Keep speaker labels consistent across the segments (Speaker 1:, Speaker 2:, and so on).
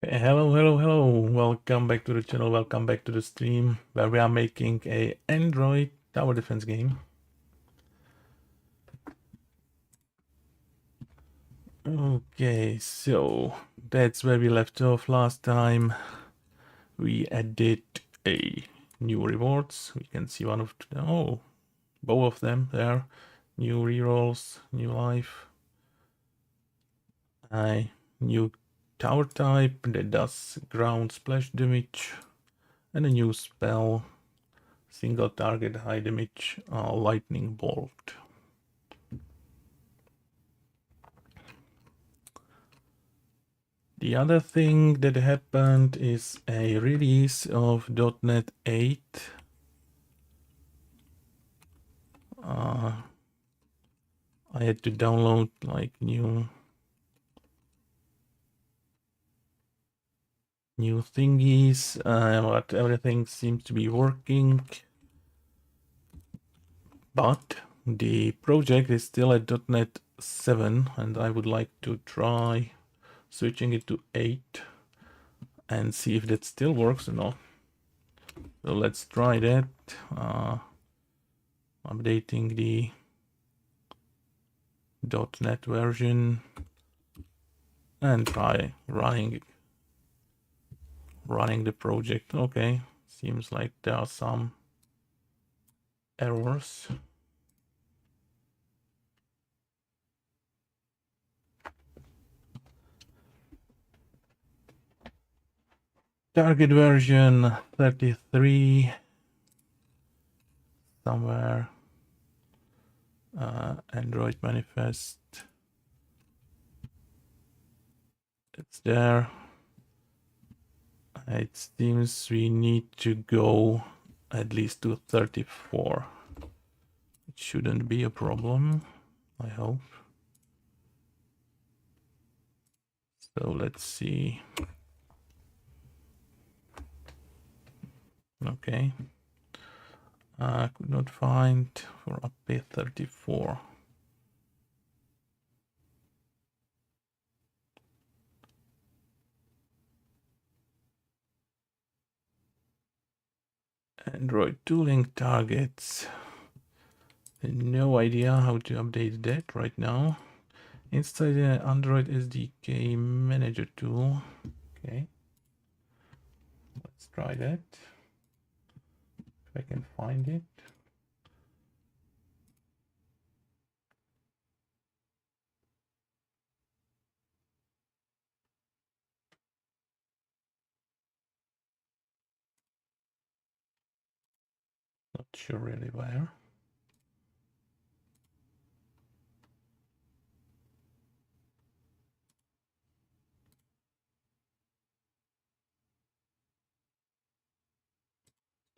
Speaker 1: Hello. Welcome back to the channel. Welcome back to the stream where we are making a Android tower defense game. Okay, so that's where we left off last time. We added a new rewards. We can see one of both of them there. New rerolls, new life, a new tower type that does ground splash damage, and a new spell. Single target high damage lightning bolt. The other thing that happened is a release of .NET 8. I had to download like new thingies, but everything seems to be working. But the project is still at .NET 7, and I would like to try switching it to 8 and see if that still works or not. So let's try that. Updating the .NET version and try running the project. Okay, seems like there are some errors. Target version 33 somewhere. Android manifest. It's there. It seems we need to go at least to 34. It shouldn't be a problem, I hope. So let's see. Okay. Could not find for update 34. Android tooling targets. No idea how to update that right now. Inside the Android SDK manager tool. Okay. Let's try that. If I can find it. Not sure really where.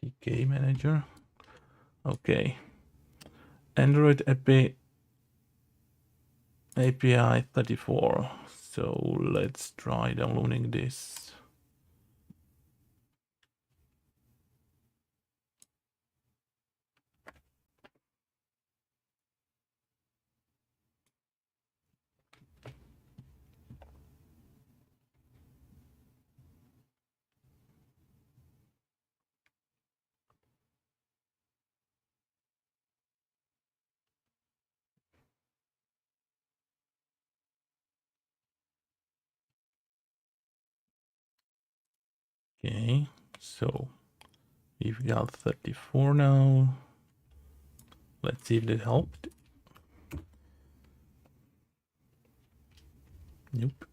Speaker 1: SDK manager. Okay. Android API 34. So let's try downloading this. Okay, so we've got 34 now. Let's see if that helped. Nope.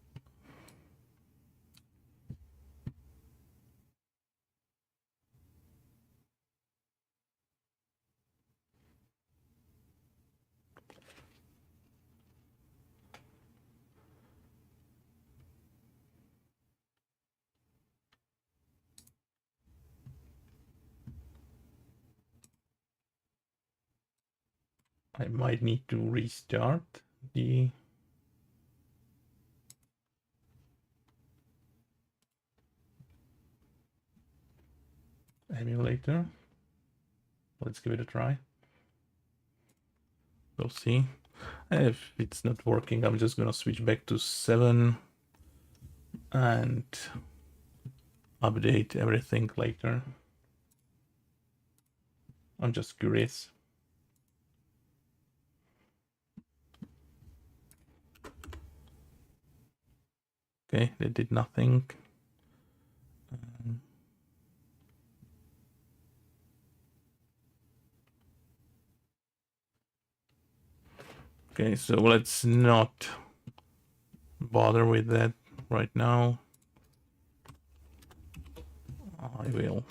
Speaker 1: I might need to restart the emulator. Let's give it a try. We'll see. If it's not working, I'm just gonna switch back to 7 and update everything later. I'm just curious. Okay, they did nothing. Okay, so let's not bother with that right now. I will.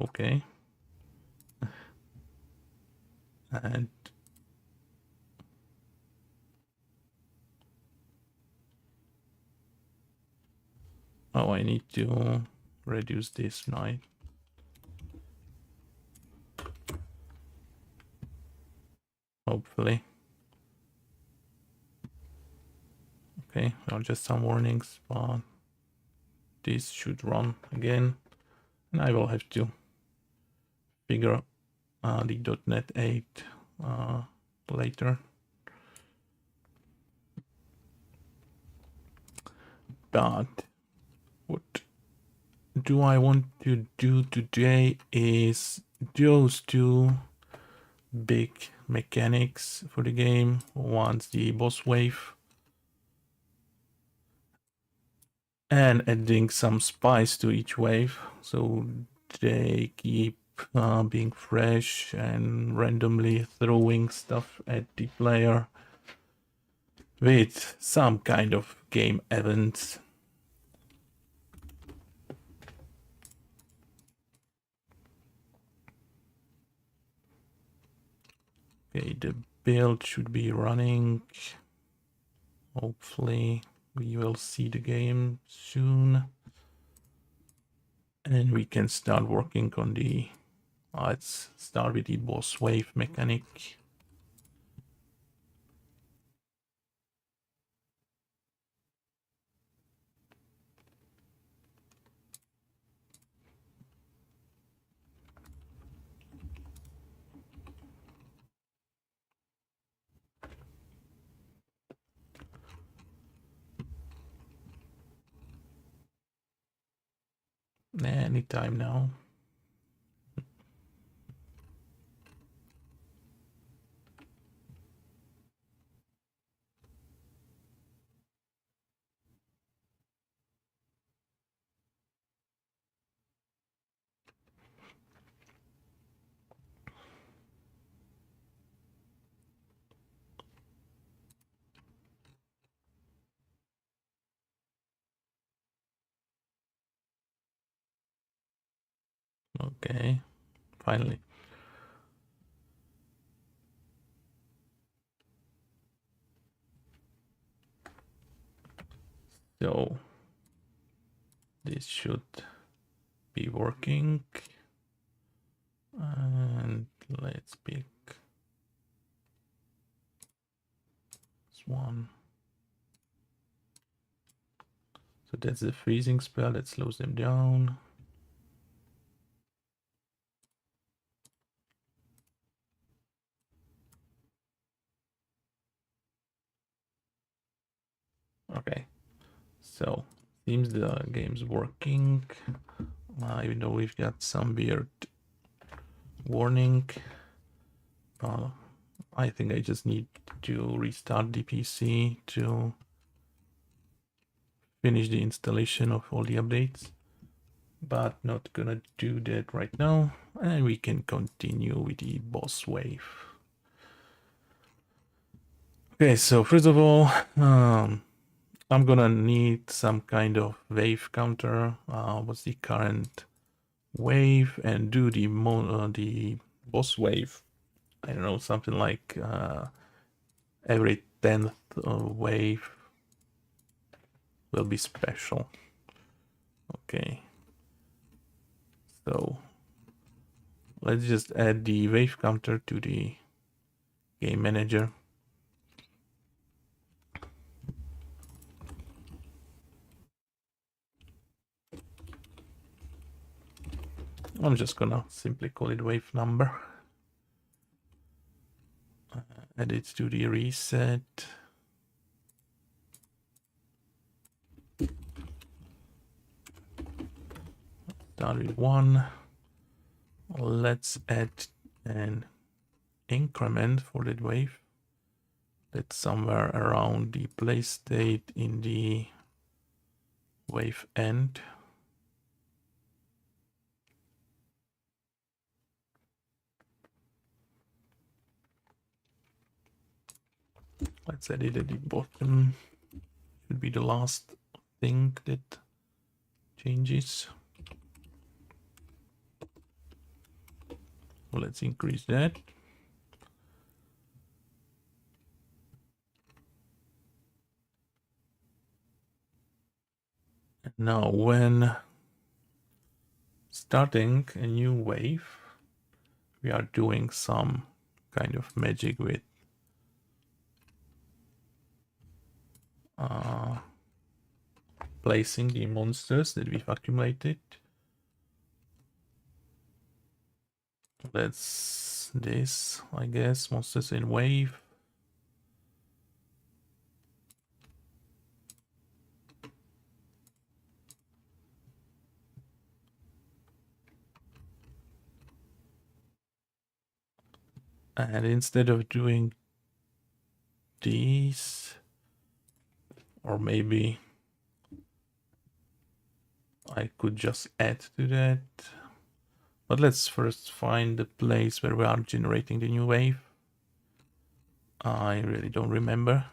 Speaker 1: Okay. And oh, I need to reduce this now. Hopefully. Okay, well, just some warnings, but this should run again. And I will have to figure the .NET 8 later. But what do I want to do today is those two big mechanics for the game. One's the boss wave and adding some spice to each wave so they keep being fresh and randomly throwing stuff at the player with some kind of game events. Okay, the build should be running. Hopefully we will see the game soon. And we can start working on the... let's start with the boss wave mechanic. Anytime now. Okay, finally. So this should be working. And let's pick this one. So that's the freezing spell that slows them down. Okay, so seems the game's working, even though we've got some weird warning. I think I just need to restart the PC to finish the installation of all the updates, but not gonna do that right now, and we can continue with the boss wave. Okay, so first of all, I'm gonna need some kind of wave counter. What's the current wave, and do the boss wave. I don't know, something like every 10th wave will be special. Okay, so let's just add the wave counter to the game manager. I'm just gonna simply call it wave number. add it to the reset. Start with 1. Let's add an increment for that wave. That's somewhere around the play state in the wave end. Let's add it at the bottom. Should be the last thing that changes. Well, let's increase that. And now when starting a new wave, we are doing some kind of magic with placing the monsters that we've accumulated. That's this, I guess, monsters in wave. And instead of doing these, or maybe I could just add to that. But let's first find the place where we are generating the new wave. I really don't remember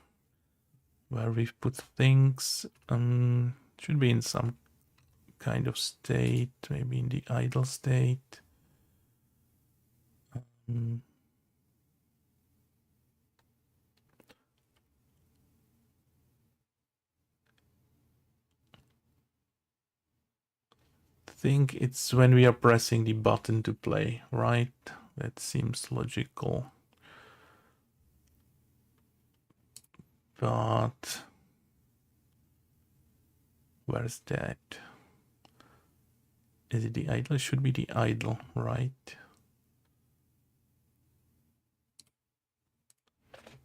Speaker 1: where we've put things. Should be in some kind of state, maybe in the idle state. Think it's when we are pressing the button to play, right? That seems logical. But where's that? Is it the idle? It should be the idle, right?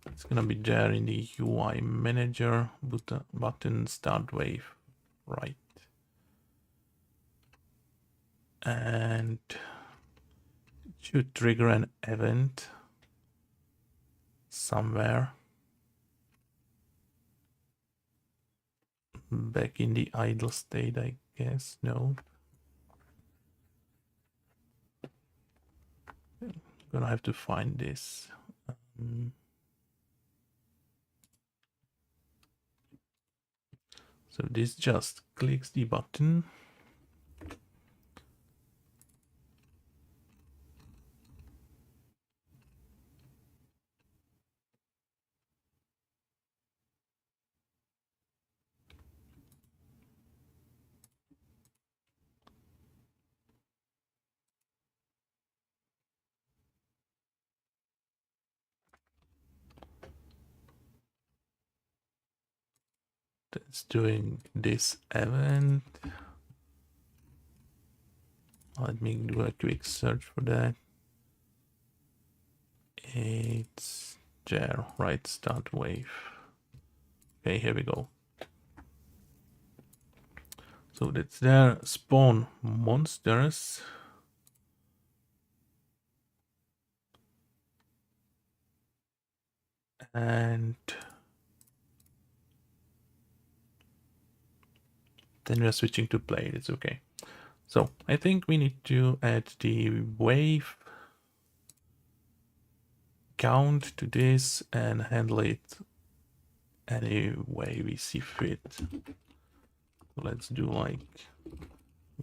Speaker 1: It's gonna be there in the UI manager button start wave, right? And it should trigger an event somewhere back in the idle state, I guess. No, I'm gonna have to find this. So this just clicks the button. That's doing this event. Let me do a quick search for that. It's there, right? Start wave. Okay, here we go. So that's there. Spawn monsters. And then we are switching to play. It's okay. So I think we need to add the wave count to this and handle it any way we see fit. So let's do like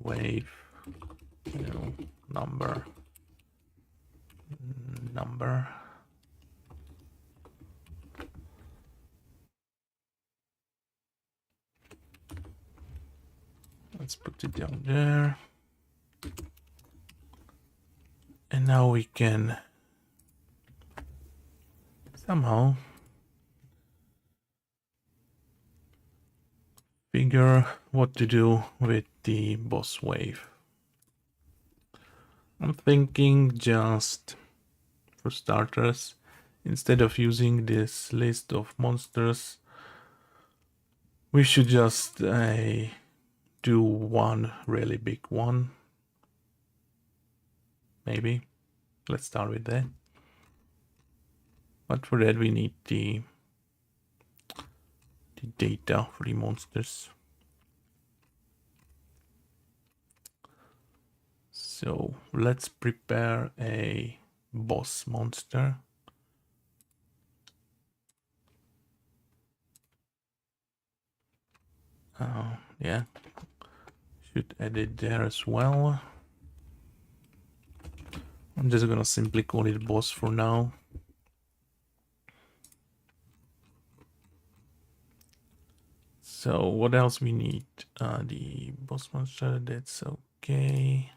Speaker 1: wave, number. Let's put it down there. And now we can somehow figure what to do with the boss wave. I'm thinking, just for starters, instead of using this list of monsters, we should just do one really big one. Maybe. Let's start with that. But for that we need the data for the monsters. So let's prepare a boss monster. Yeah, should add it there as well. I'm just gonna simply call it boss for now. So what else we need? The boss monster, that's okay.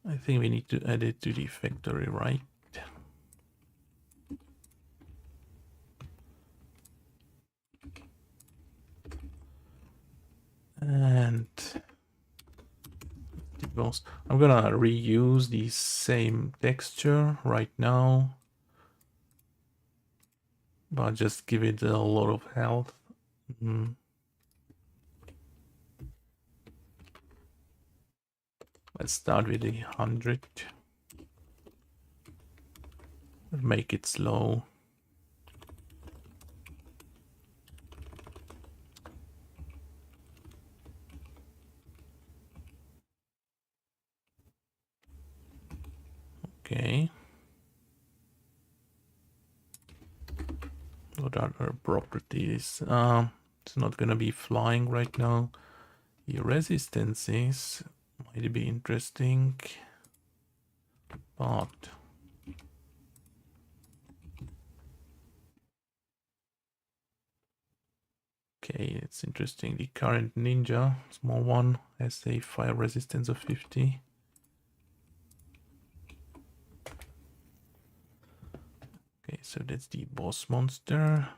Speaker 1: I think we need to add it to the factory, right? And the boss. I'm gonna reuse the same texture right now, but just give it a lot of health. Let's start with the 100. Make it slow. Okay. What are our properties? It's not gonna be flying right now. The resistances might be interesting, but okay, it's interesting. The current ninja, small one, has a fire resistance of 50. Okay, so that's the boss monster.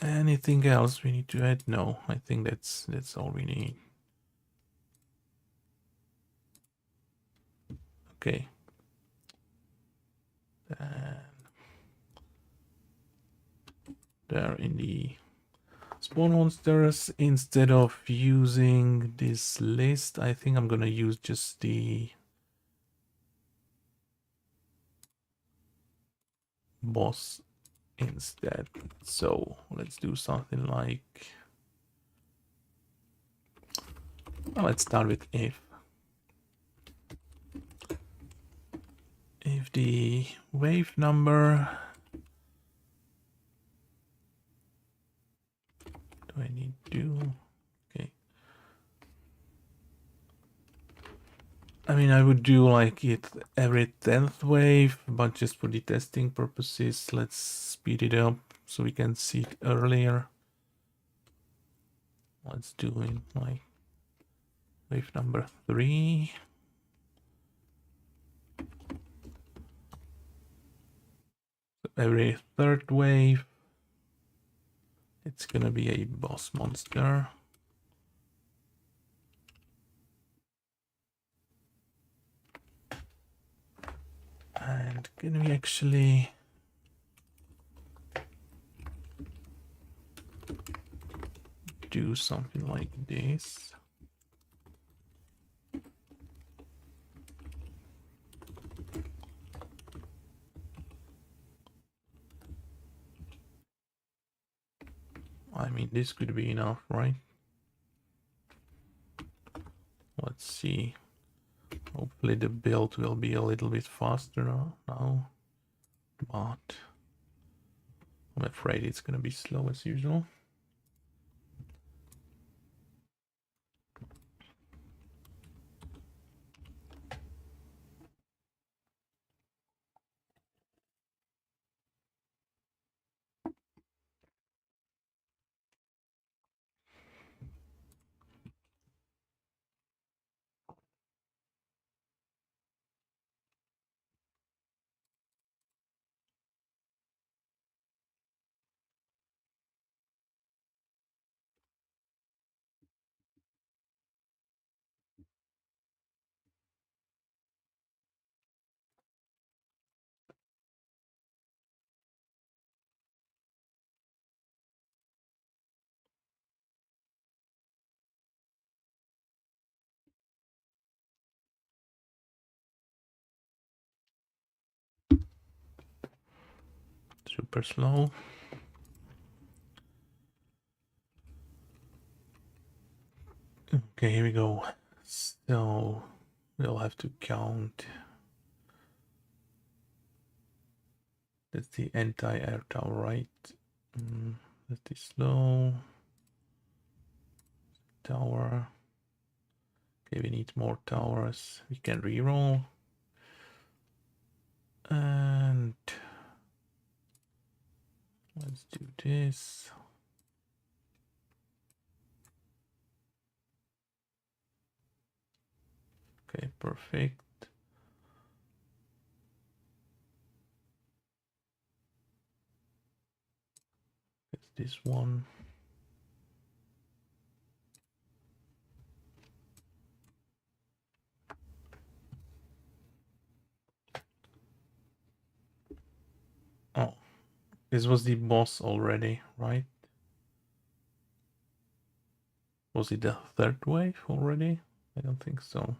Speaker 1: Anything else we need to add? No, I think that's all we need. Okay. There in the spawn monsters, instead of using this list, I think I'm gonna use just the boss instead. So let's do something like, well, let's start with if the wave number, do I need to, okay, I mean, I would do like it every 10th wave, but just for the testing purposes, let's speed it up so we can see it earlier. Let's do it like wave number 3. So every 3rd wave, it's gonna be a boss monster. And can we actually do something like this? I mean, this could be enough, right? Let's see. Hopefully the build will be a little bit faster now, but I'm afraid it's gonna be slow as usual. super slow. Okay, here we go. So we'll have to count. That's the anti-air tower, right? That is slow. Tower. Okay, we need more towers. We can reroll. And let's do this. Okay, perfect. It's this one. Oh, this was the boss already, right? Was it the third wave already? I don't think so.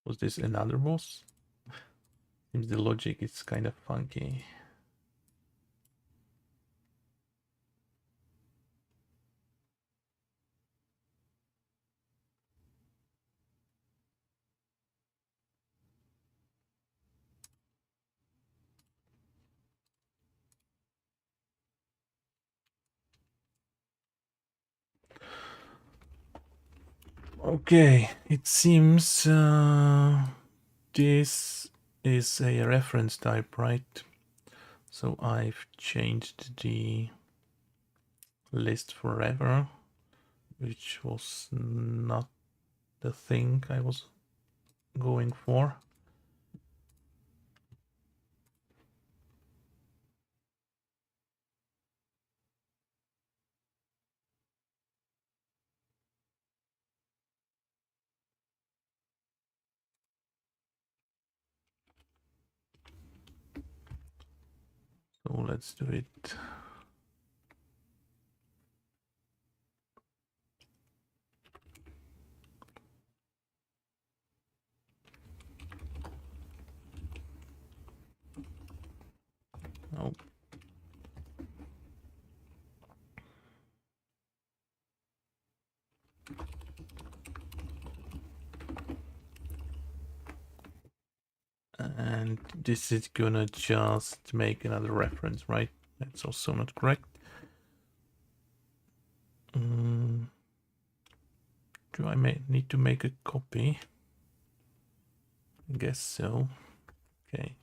Speaker 1: Was this another boss? Seems the logic is kind of funky. Okay, it seems this is a reference type, right? So I've changed the list forever, which was not the thing I was going for. So let's do it. Oh. And this is gonna just make another reference, right? That's also not correct. Do I need to make a copy? I guess so. Okay.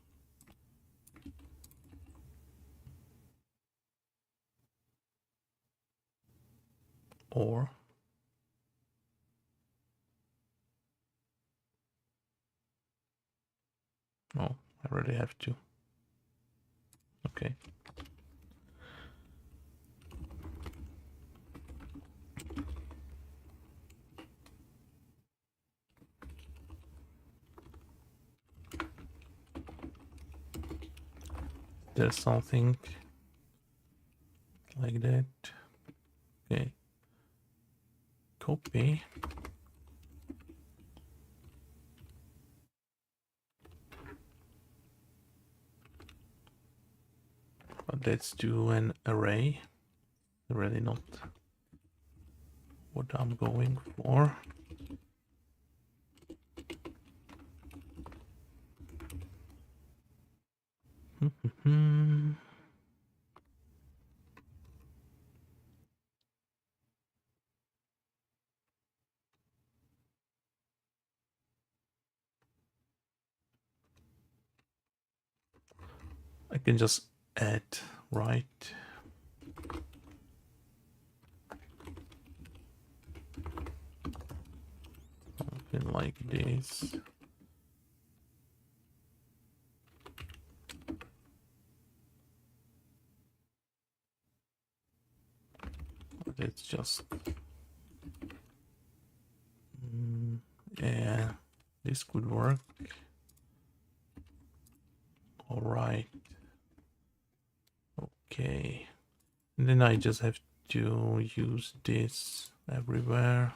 Speaker 1: Or oh, I really have to. Okay. There's something like that. Okay. Copy. But let's do an array. Really not what I'm going for. I can just add, right? Something like this. let's just yeah, this could work. All right. Okay. And then I just have to use this everywhere.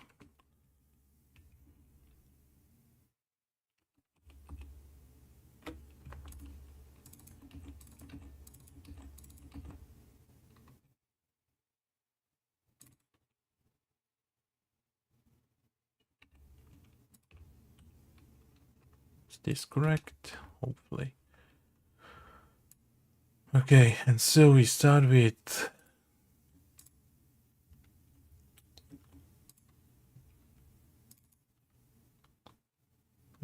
Speaker 1: Is this correct? Hopefully. Okay, and so we start with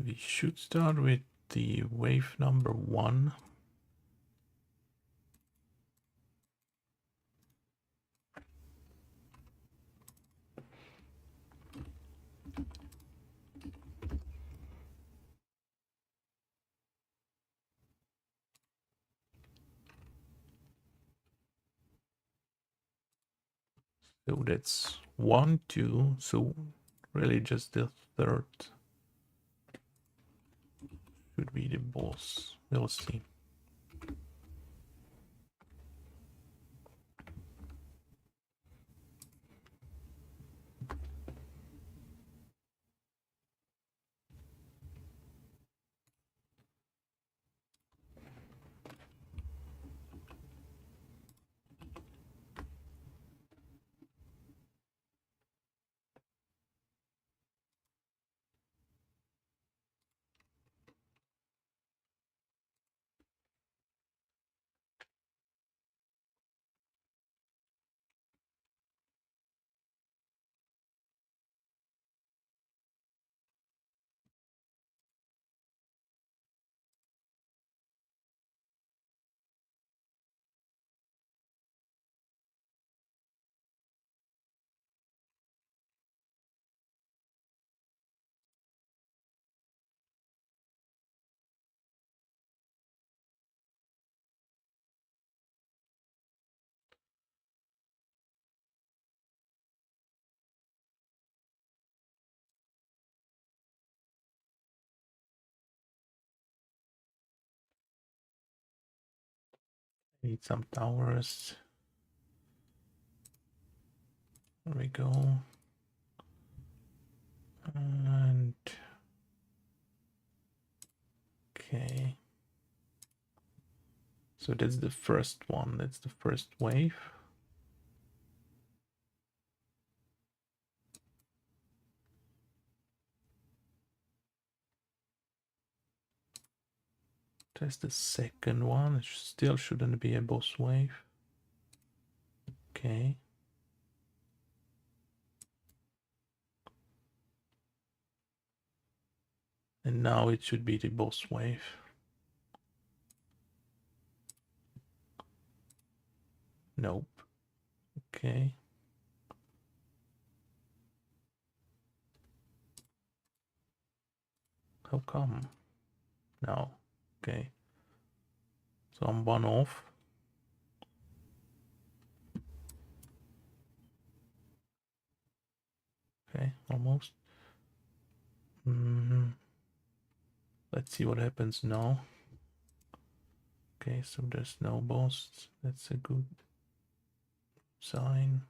Speaker 1: we should start with the wave number 1. So that's 1, 2. So really just the third should be the boss. We'll see. Need some towers. There we go. And okay. So that's the first one. That's the first wave. That's the second one. It still shouldn't be a boss wave. Okay. And now it should be the boss wave. Nope. Okay. How come? No. Okay. So I'm one off. Okay, almost. Let's see what happens now. Okay, so there's no boss. That's a good sign.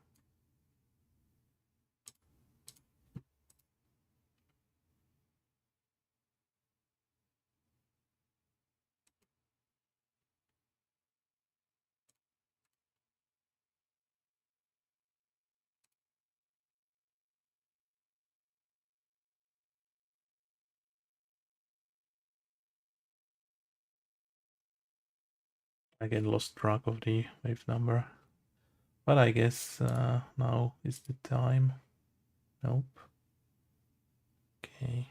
Speaker 1: Again, lost track of the wave number. But I guess now is the time. Nope. Okay.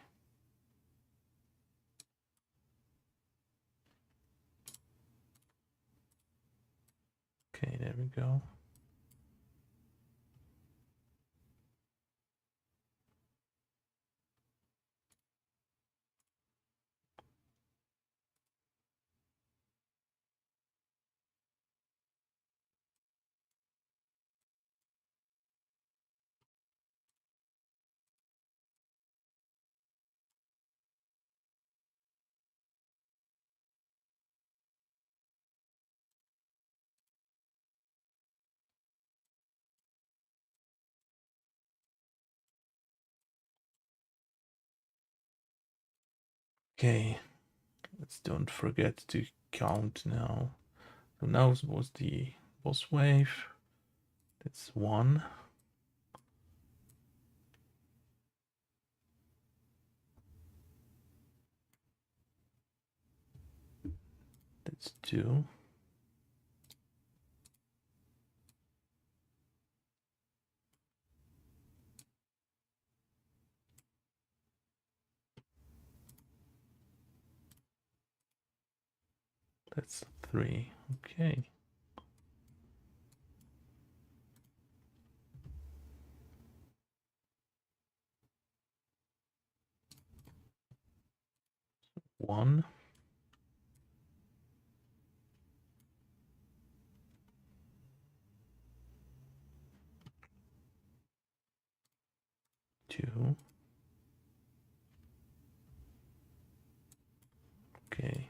Speaker 1: Okay, there we go. Okay, let's don't forget to count now. So now was the boss wave. That's 1. That's 2. That's 3. Okay. One, 2. Okay.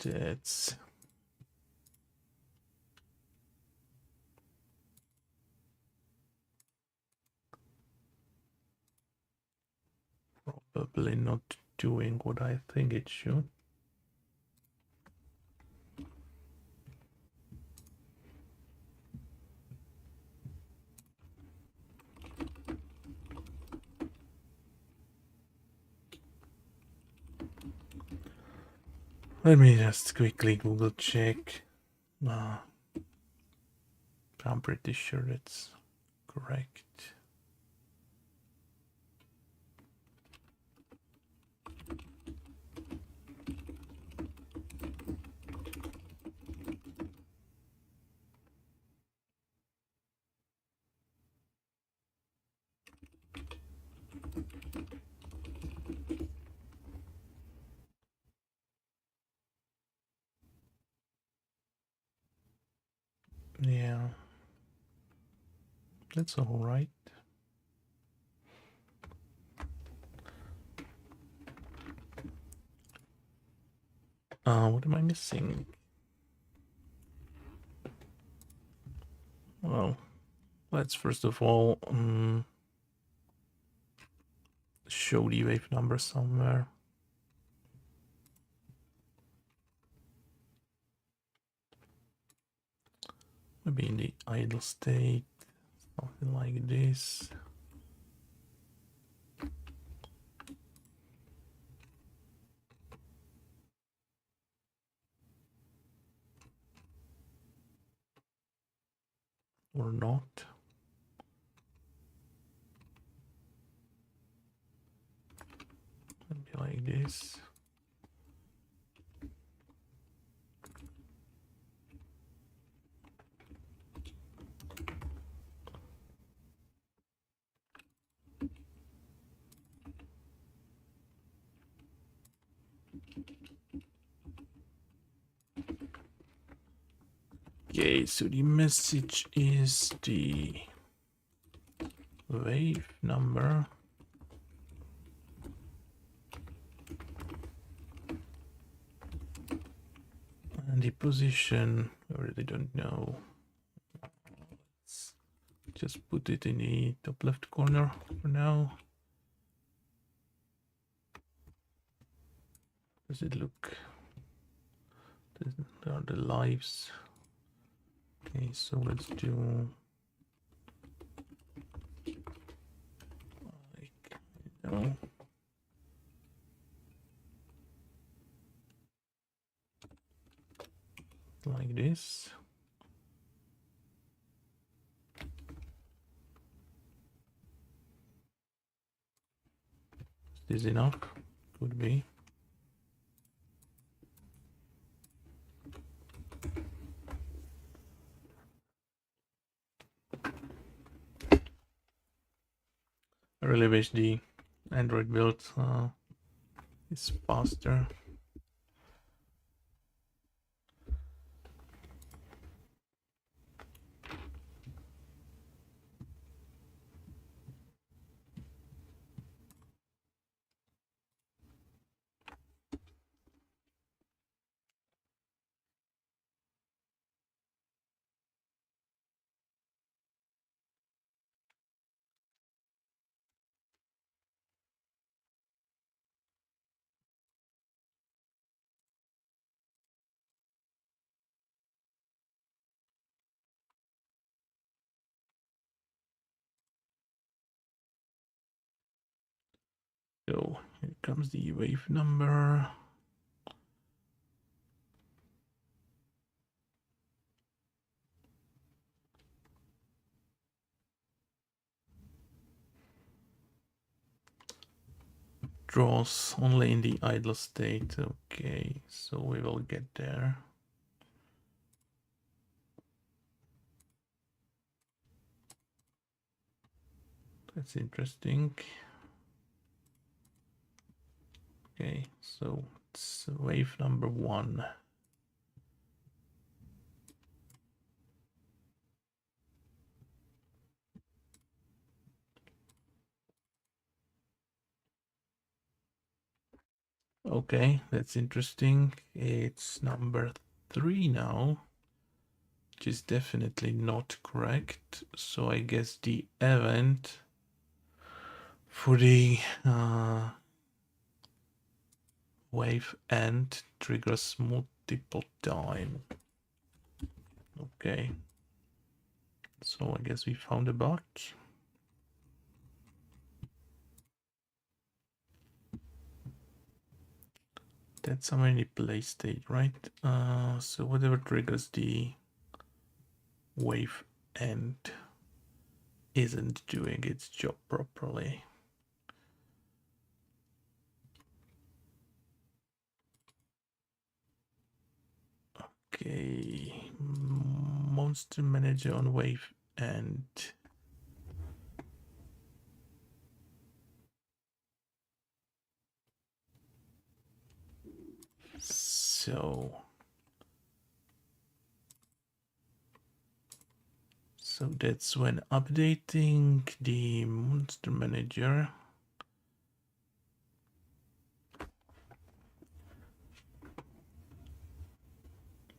Speaker 1: That's probably not doing what I think it should. Let me just quickly Google check. I'm pretty sure it's correct. Yeah, that's all right. What am I missing? Well, let's first of all show the wave number somewhere. Maybe in the idle state, something like this. Or not. Maybe like this. Okay, so the message is the wave number. And the position, I really don't know. Let's just put it in the top left corner for now. Does it look? There are the lives. Okay, so let's do like, you know, like this. Is this enough? Could be. I really wish the Android build is faster. So here comes the wave number. Draws only in the idle state. Okay, so we will get there. That's interesting. Okay, so it's wave number 1. Okay, that's interesting. It's number 3 now, which is definitely not correct. So I guess the event for the wave end triggers multiple time. Okay, so I guess we found a bug. That's somewhere in the play state, right? So whatever triggers the wave end isn't doing its job properly. Okay, monster manager on wave end. So that's when updating the monster manager.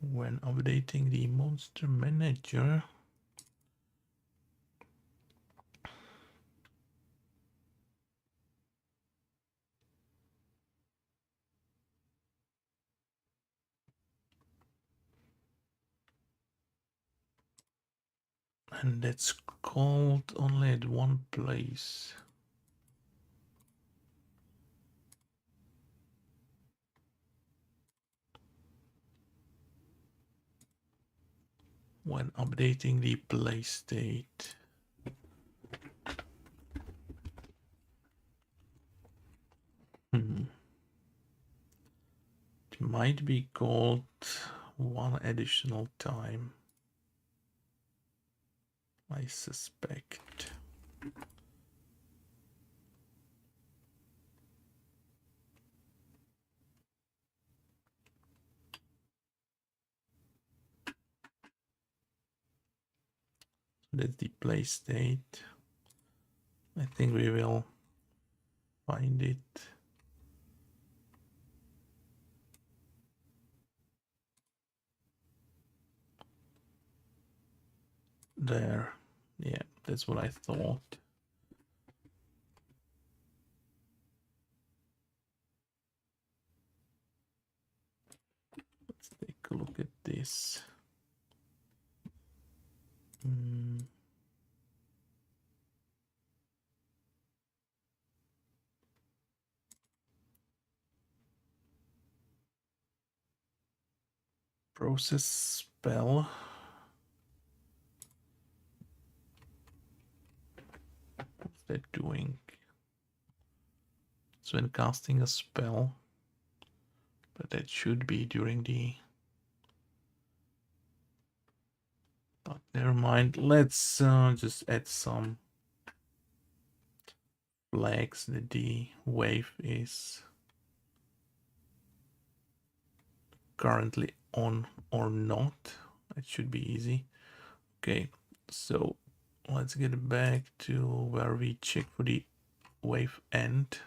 Speaker 1: When updating the monster manager, and that's called only at one place. When updating the play state. It might be called one additional time, I suspect. That's the play state. I think we will find it. There. Yeah, that's what I thought. Let's take a look at this. Process spell. What's that doing? So when casting a spell, but that should be during the... But never mind. Let's just add some flags that the wave is currently on or not. It should be easy. Okay, so let's get back to where we check for the wave end,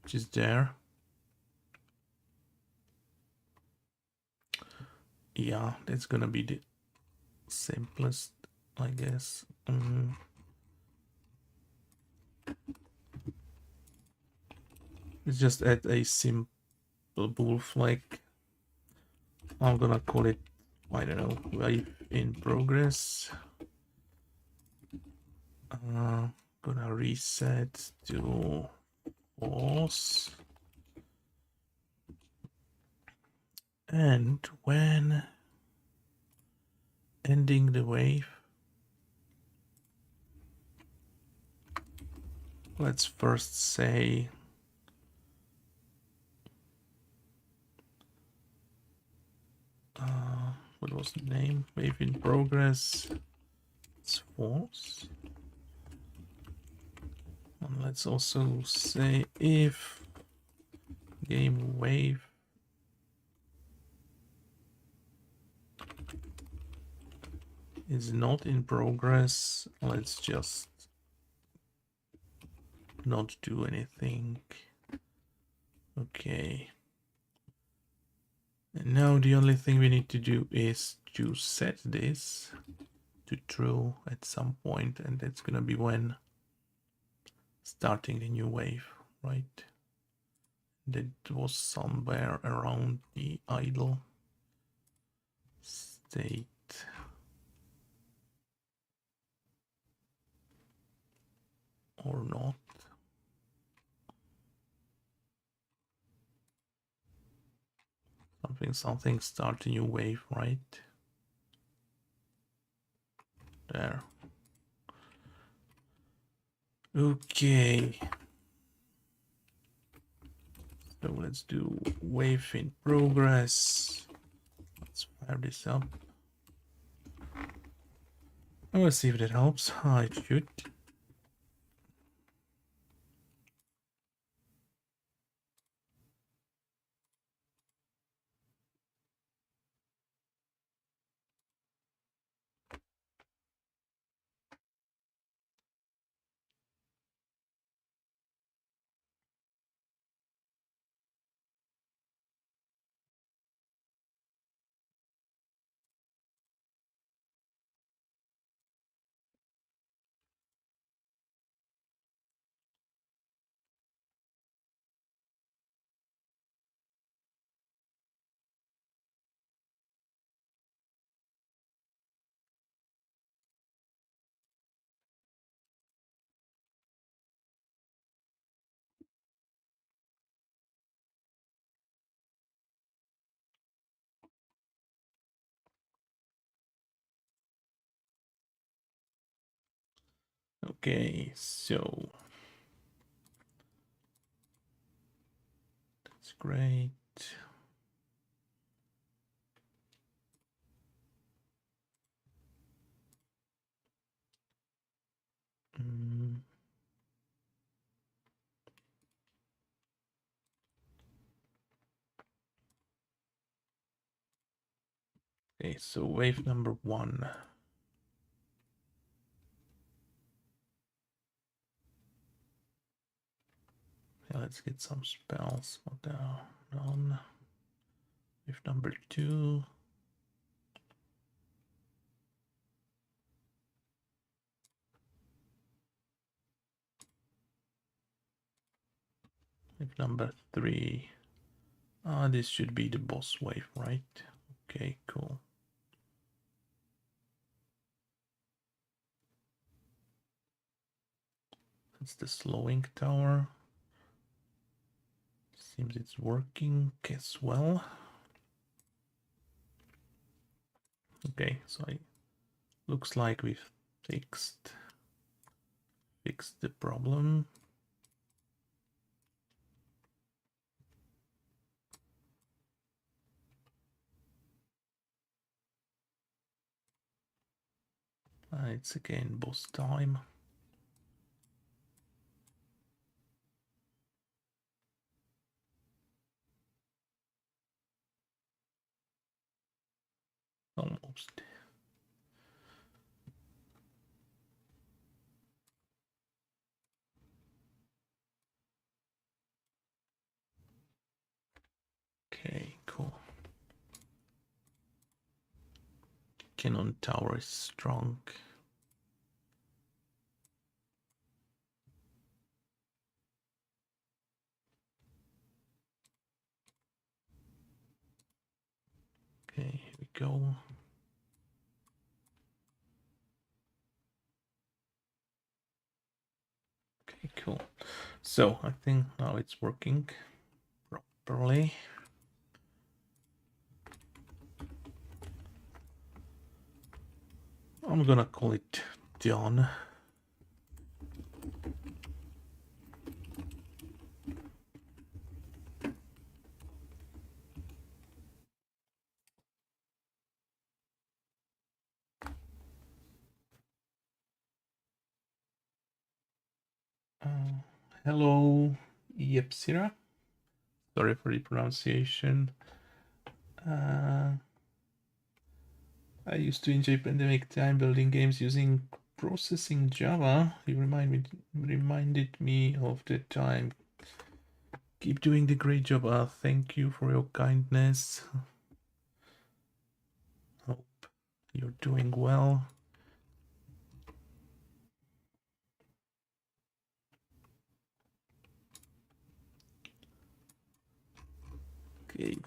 Speaker 1: which is there. Yeah, that's gonna be the simplest, I guess. Let's just add a simple bool flag. I'm gonna call it, I don't know, wave in progress. Gonna reset to Pause. And when ending the wave, let's first say what was the name? Wave in progress. It's false. And let's also say if game wave is not in progress, let's just not do anything. Okay. And now the only thing we need to do is to set this to true at some point, and that's gonna be when starting the new wave, right? That was somewhere around the idle state. Or not. Something start a new wave, right? There. Okay. So let's do wave in progress. Let's fire this up. Let's see if that helps. It should. Okay, so that's great. Okay, so wave number 1. Yeah, let's get some spells. None. Wave number 2. Wave number 3. This should be the boss wave, right? Okay, cool. That's the slowing tower. Seems it's working as well. Okay, so looks like we've fixed the problem. It's again boss time. Almost. Okay, cool. Cannon tower is strong. Okay, here we go. Okay, cool. So I think now it's working properly. I'm gonna call it done. Hello, Yepsira. Sorry for the pronunciation. I used to enjoy pandemic time building games using processing Java. You reminded me of the time. Keep doing the great job. Thank you for your kindness. Hope you're doing well. Okay,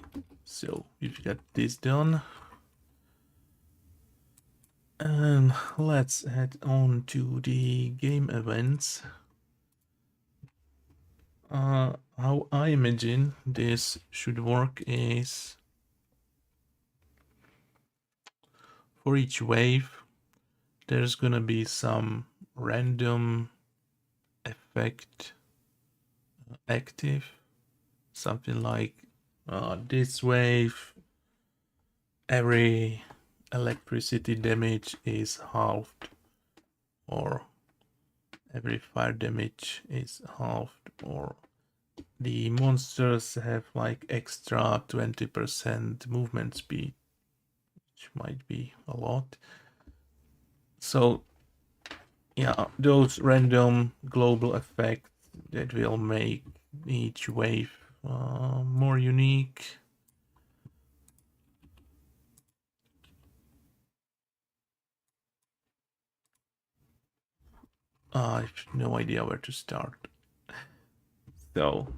Speaker 1: so we've got this done. And let's head on to the game events. How I imagine this should work is for each wave, there's gonna be some random effect active, something like this wave, every electricity damage is halved, or every fire damage is halved, or the monsters have like extra 20% movement speed, which might be a lot. So yeah, those random global effects that will make each wave more unique. I have no idea where to start. So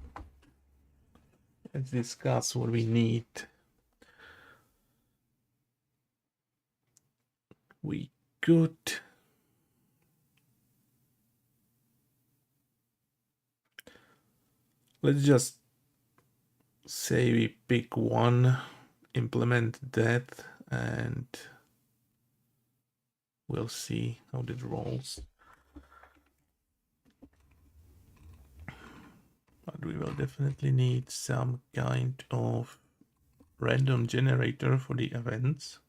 Speaker 1: let's discuss what we need. We could let's just say we pick one, implement that, and we'll see how that rolls. But we will definitely need some kind of random generator for the events.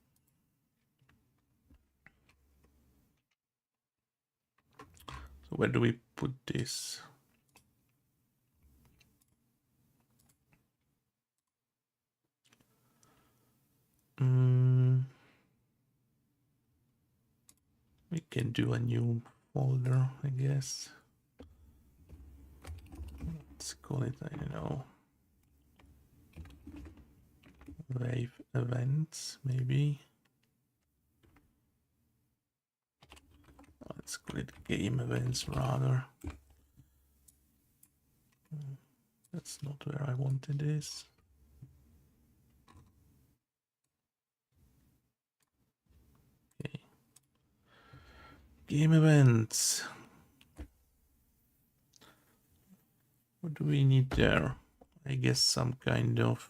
Speaker 1: So where do we put this? We can do a new folder, I guess. Let's call it, I don't know, wave events, maybe. Let's call it game events rather. That's not where I wanted this. Okay. Game events. What do we need there? I guess some kind of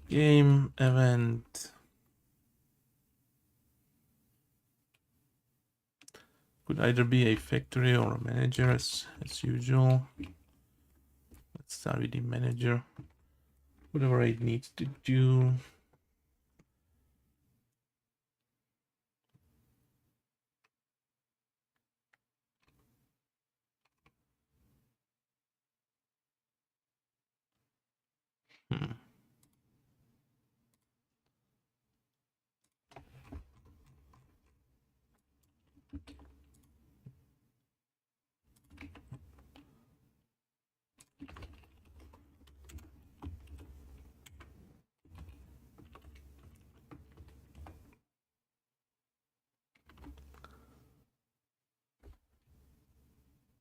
Speaker 1: game event. Could either be a factory or a manager as usual. Let's start with the manager. Whatever it needs to do.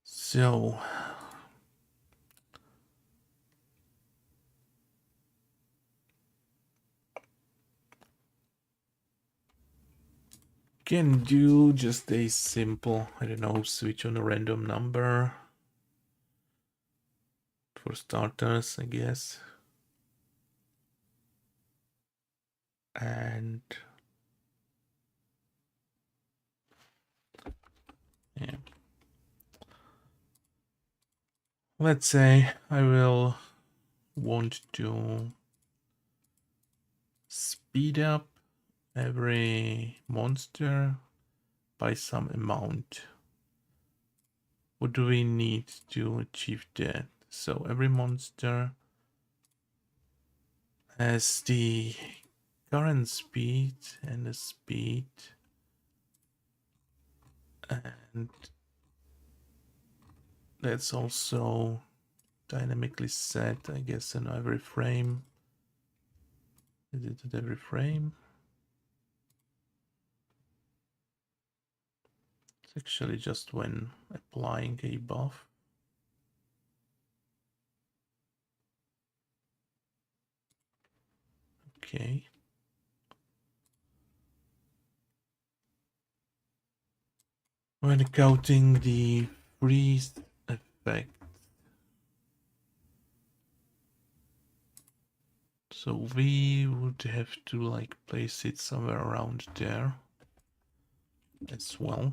Speaker 1: So can do just a simple, I don't know, switch on a random number. For starters, I guess. And yeah. Let's say I will want to speed up every monster by some amount. What do we need to achieve that? So every monster has the current speed and the speed, and that's also dynamically set, I guess, in every frame. Is it at every frame? It's actually just when applying a buff. Okay. When counting the freeze effect. So we would have to like place it somewhere around there as well.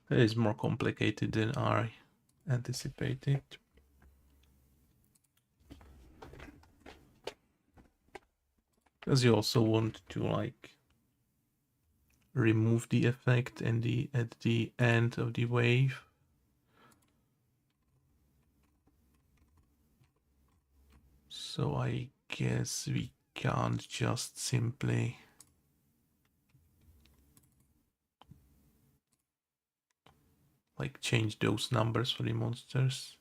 Speaker 1: That is more complicated than I anticipated. Because you also want to like remove the effect and at the end of the wave. So I guess we can't just simply like change those numbers for the monsters.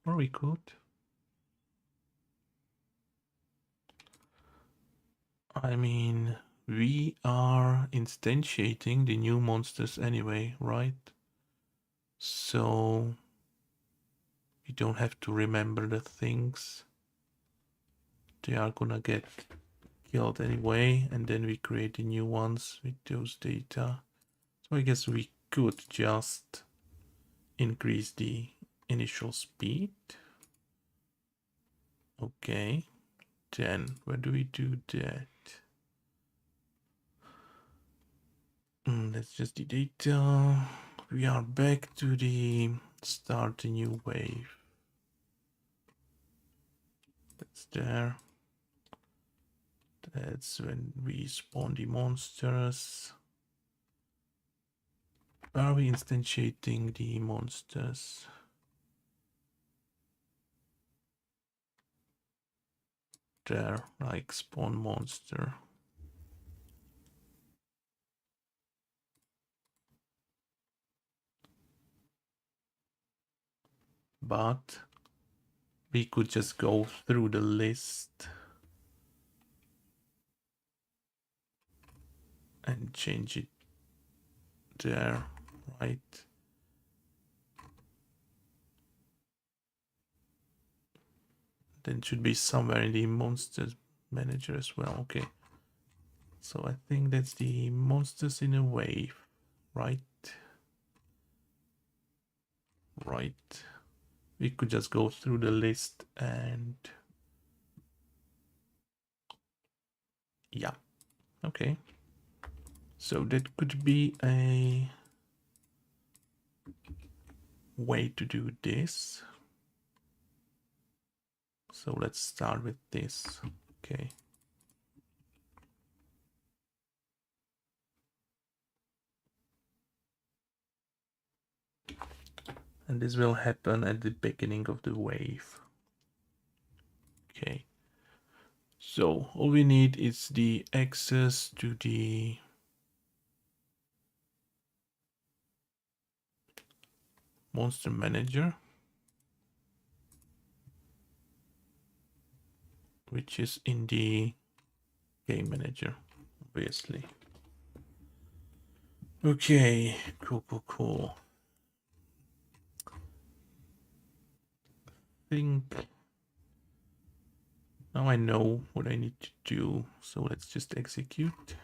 Speaker 1: Or we could. I mean, we are instantiating the new monsters anyway, right? So we don't have to remember the things. They are gonna get killed anyway, and then we create the new ones with those data. So I guess we could just increase the initial speed. Okay, then where do we do that? That's just the data. We are back to the start a new wave. That's there. That's when we spawn the monsters. Are we instantiating the monsters? There, like spawn monster. But we could just go through the list and change it there, right? Then it should be somewhere in the monsters manager as well. Okay. So I think that's the monsters in a wave, right? Right. We could just go through the list and yeah. Okay. So that could be a way to do this. So let's start with this. Okay. And this will happen at the beginning of the wave. Okay. So all we need is the access to the monster manager, which is in the game manager, obviously. Okay, cool. Think now I know what I need to do, so let's just execute.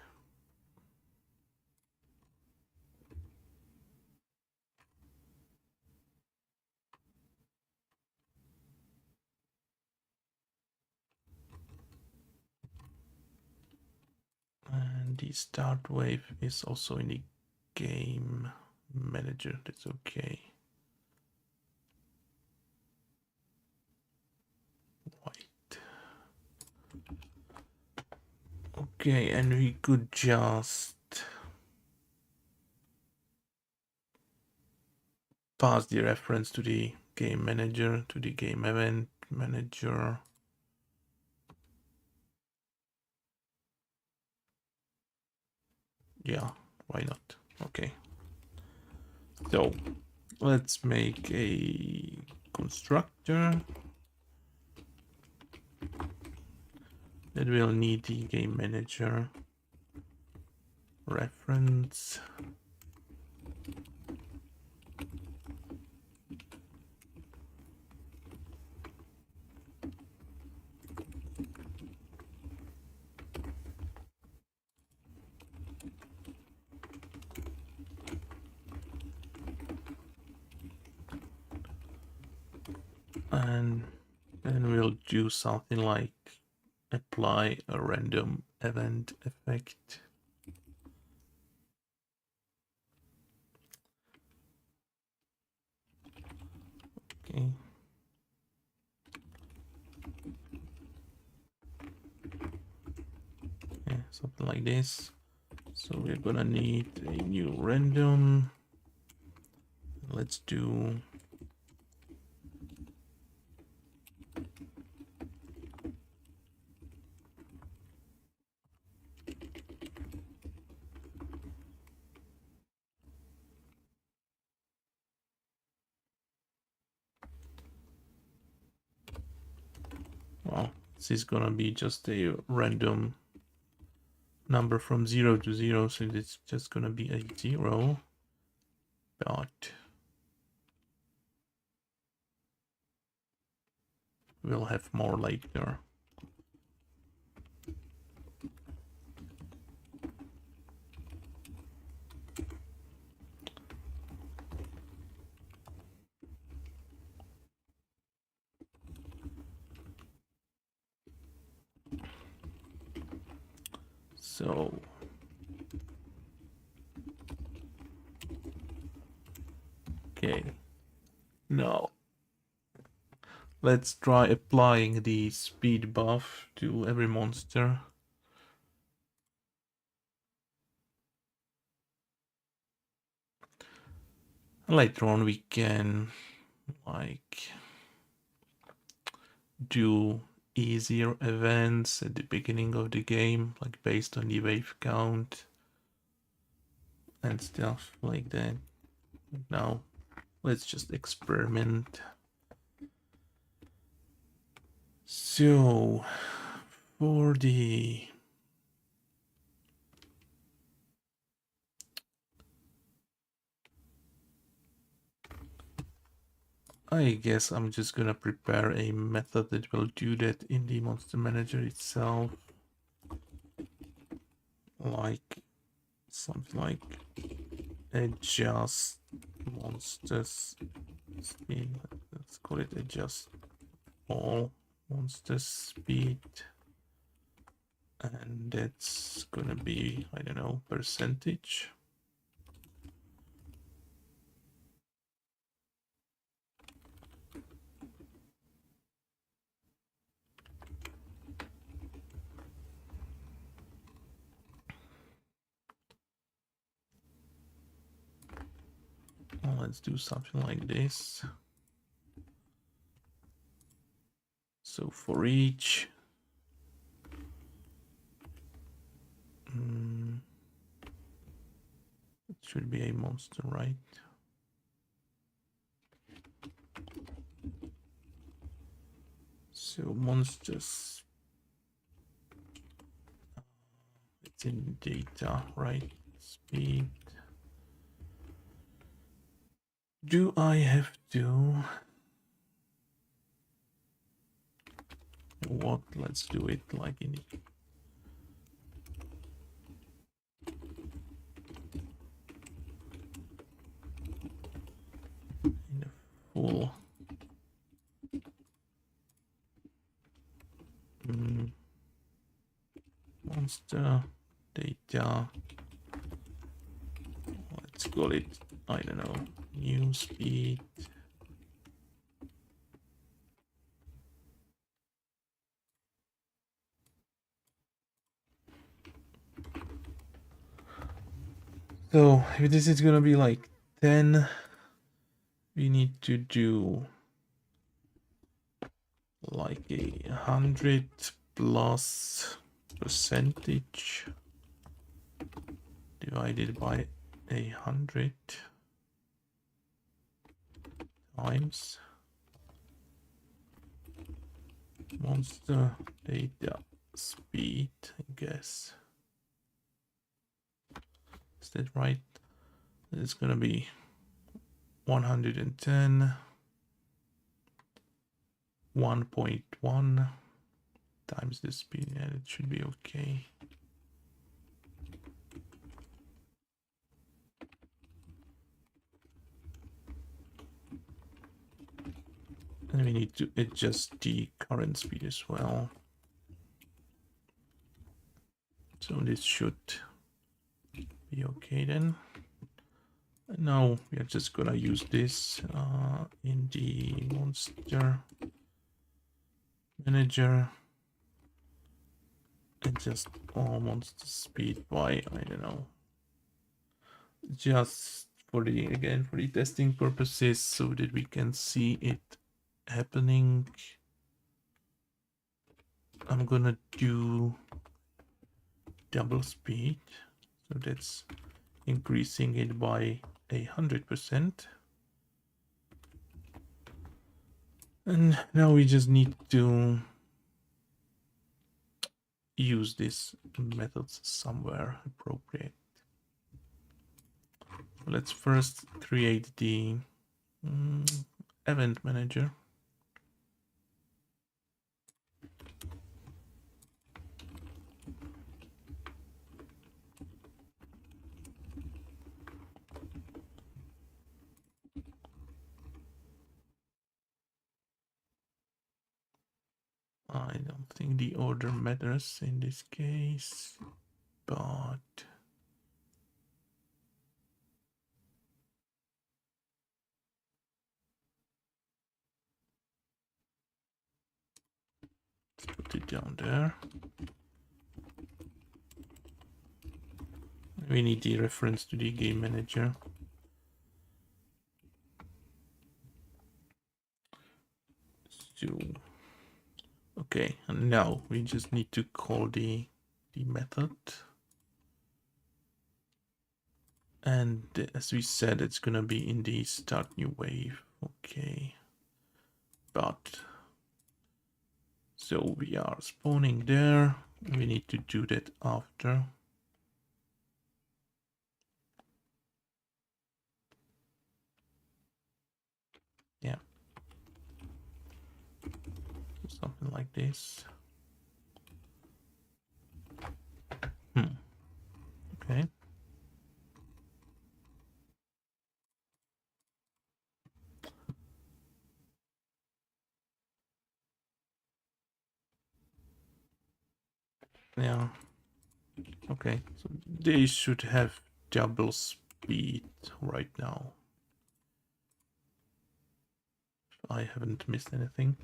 Speaker 1: And the start wave is also in the game manager. That's okay. White. Okay, and we could just pass the reference to the game manager, to the game event manager. Yeah, why not? Okay. So let's make a constructor that will need the game manager reference. And then we'll do something like apply a random event effect. Okay. Yeah, something like this. So we're gonna need a new random. Let's do well, this is gonna be just a random number from 0 to 0, so it's just gonna be a 0, but we'll have more later. So okay, now let's try applying the speed buff to every monster. Later on we can like do easier events at the beginning of the game, like based on the wave count and stuff like that. Now let's just experiment. So for the I guess I'm just gonna prepare a method that will do that in the monster manager itself, like something like adjust monsters speed. Let's call it adjust all monster speed, and that's gonna be, I don't know, percentage. Well, let's do something like this. So for each should be a monster, right? So monsters, it's in data, right? Speed. Do I have to? What? Let's do it like in a full. Monster data. Let's call it, I don't know, new speed. So if this is gonna be like 10, we need to do like 100 plus percentage divided by 100 times monster data speed, I guess. Is that right? It's gonna be 110, 1.1 times the speed, and it should be okay. And we need to adjust the current speed as well. So this should be okay then. And now we are just gonna use this in the monster manager. Adjust all monster speed by, I don't know, just for the, again, for the testing purposes, so that we can see it happening. I'm gonna do double speed, so that's increasing it by 100%. And now we just need to use these methods somewhere appropriate. Let's first create the event manager. I don't think the order matters in this case, but let's put it down there. We need the reference to the game manager. So, okay, and now we just need to call the method. And as we said, it's gonna be in the start new wave. Okay, but so we are spawning there. We need to do that after. Yeah, something like this. Okay. Yeah. Okay, so they should have double speed right now. I haven't missed anything.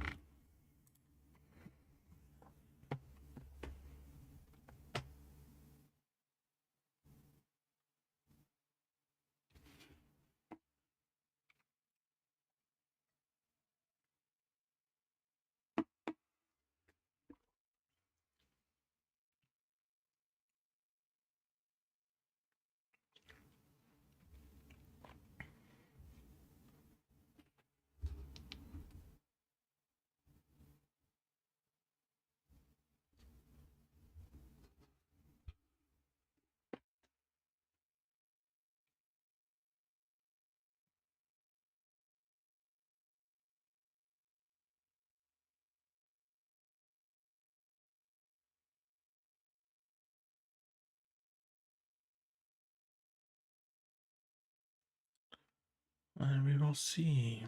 Speaker 1: And we will see.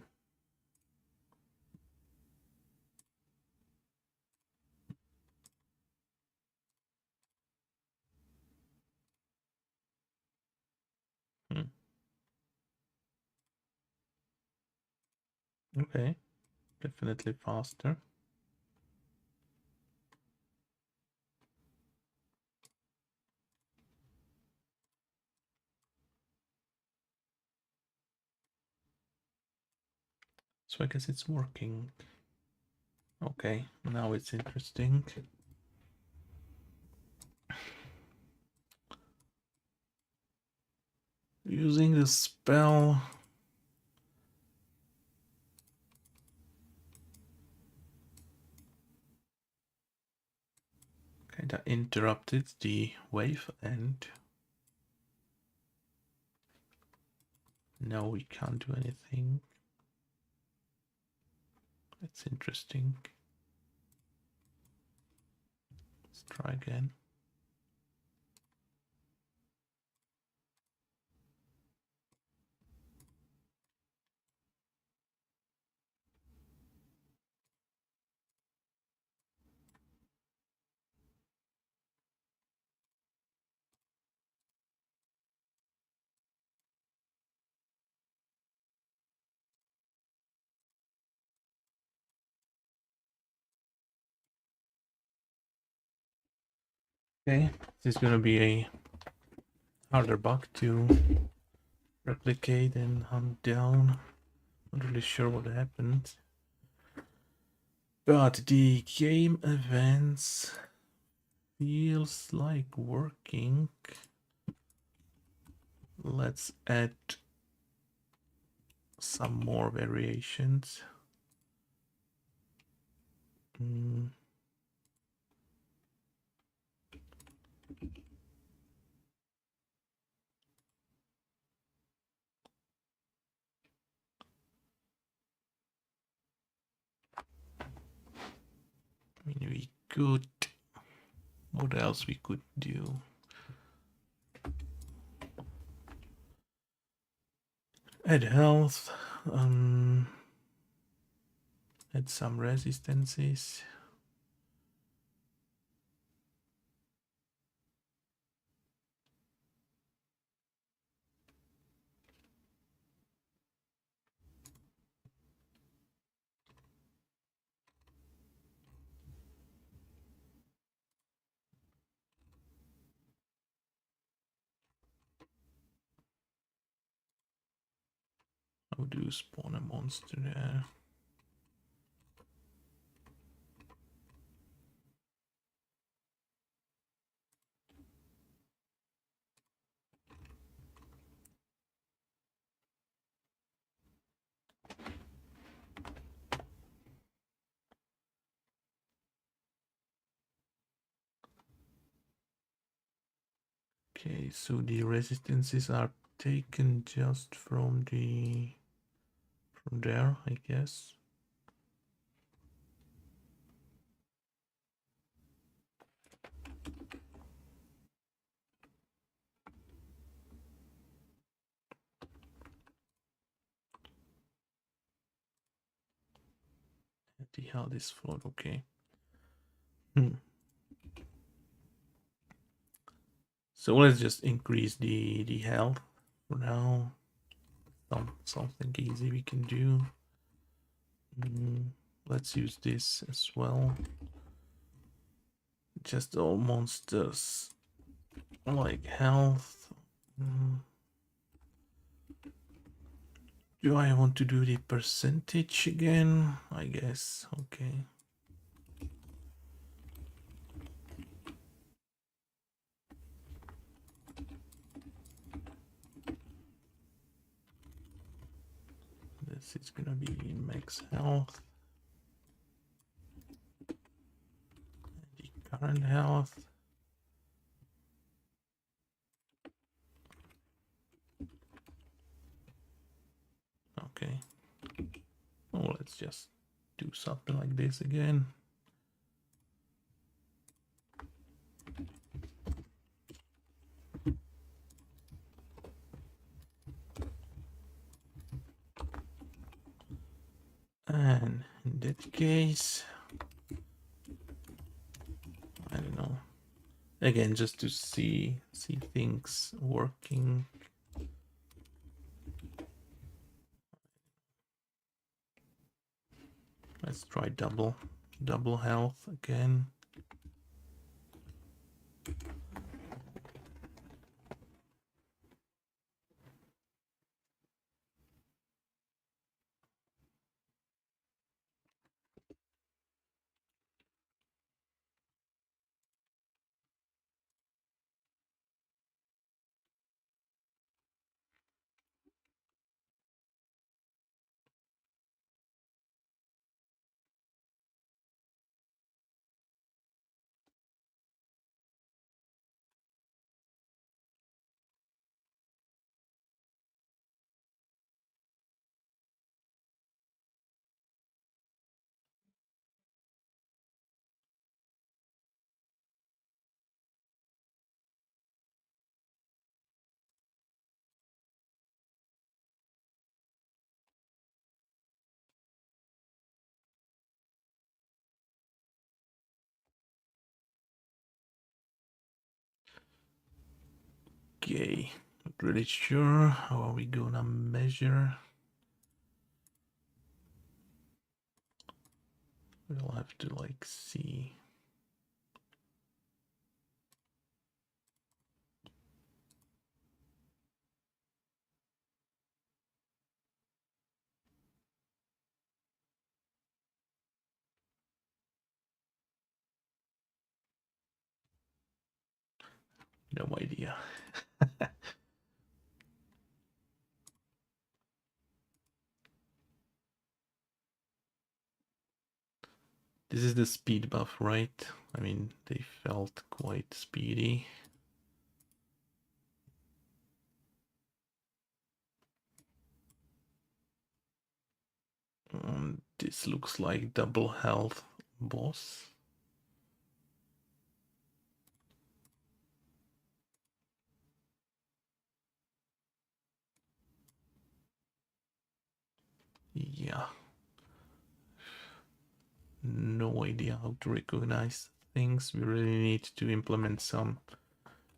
Speaker 1: Okay, definitely faster. So I guess it's working. Okay, now it's interesting. Using the spell. Okay, that interrupted the wave and now we can't do anything. That's interesting. Let's try again. Okay, this is gonna be a harder bug to replicate and hunt down. Not really sure what happened. But the game events feels like working. Let's add some more variations. I mean, we could. What else we could do? Add health. Add some resistances. How do you spawn a monster there? Okay, so the resistances are taken just from there, I guess. The hell this float, okay. So let's just increase the health for now. Something easy we can do. Let's use this as well. Just all monsters like health. Do I want to do the percentage again? I guess. Okay. This is gonna be max health. The current health. Okay. Oh, let's just do something like this again. And in that case, I don't know. Again, just to see things working. Let's try double health again. Okay, not really sure. How are we gonna measure? We'll have to like see. No idea. This is the speed buff, right? I mean, they felt quite speedy. This looks like double health boss. Yeah. No idea how to recognize things. We really need to implement some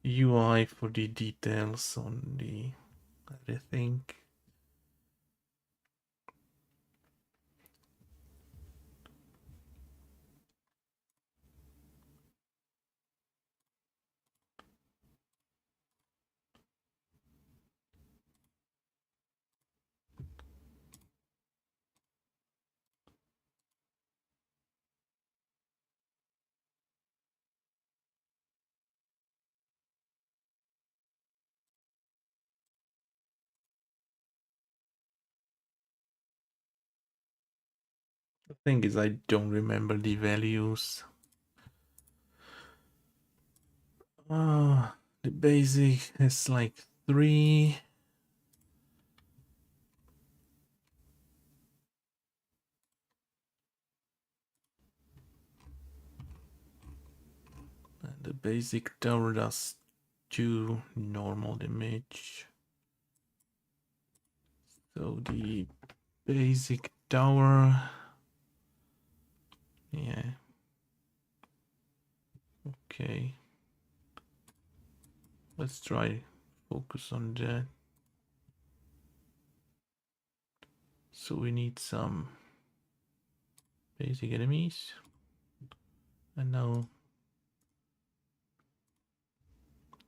Speaker 1: UI for the details on the everything. The thing is, I don't remember the values. The basic is like 3. And the basic tower does 2 normal damage. So the basic tower, yeah, okay. Let's try focus on that. So we need some basic enemies. And now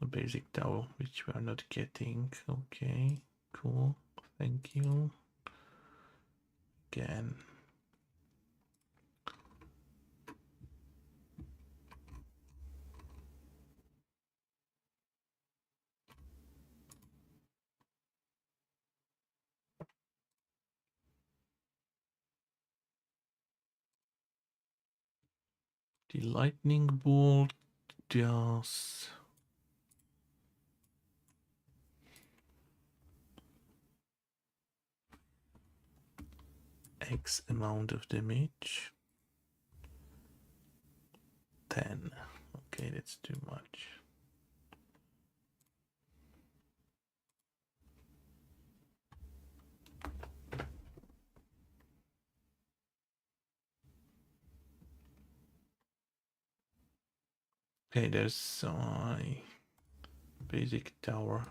Speaker 1: a basic tower, which we are not getting. Okay, cool. Thank you. Again. The lightning bolt does X amount of damage. 10. Okay, that's too much. Okay, there's my basic tower.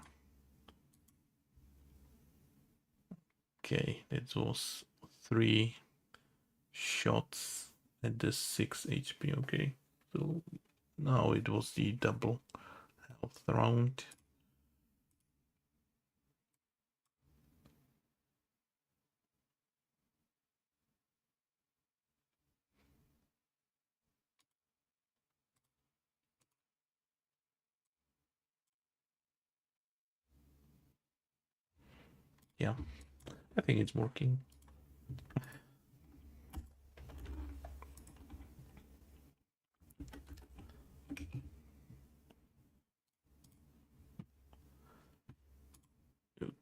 Speaker 1: Okay, that was 3 shots at the 6 HP. Okay, so now it was the double health round. Yeah, I think it's working.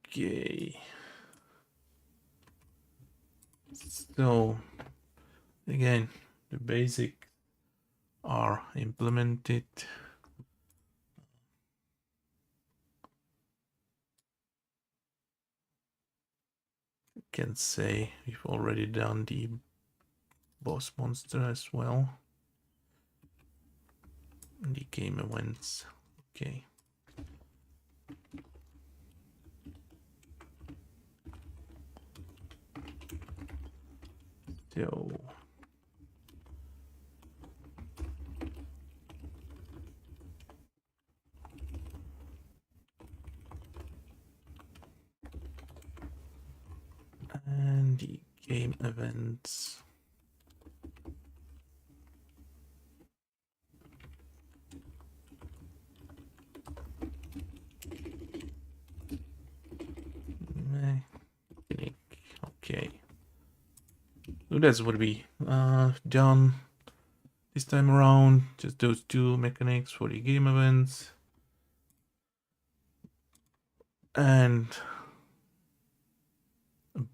Speaker 1: Okay. So again, the basic are implemented. I can say we've already done the boss monster as well. The game events. Okay. So and the game events. Mechanic. Okay. So that's what we done this time around. Just those 2 mechanics for the game events. And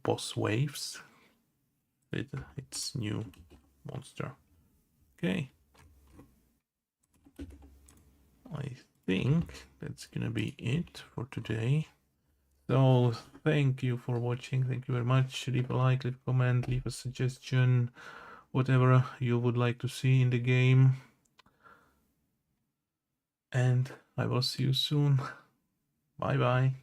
Speaker 1: boss waves with its new monster. Okay. I think that's gonna be it for today. So thank you for watching. Thank you very much. Leave a like, leave a comment, leave a suggestion, whatever you would like to see in the game. And I will see you soon. Bye bye.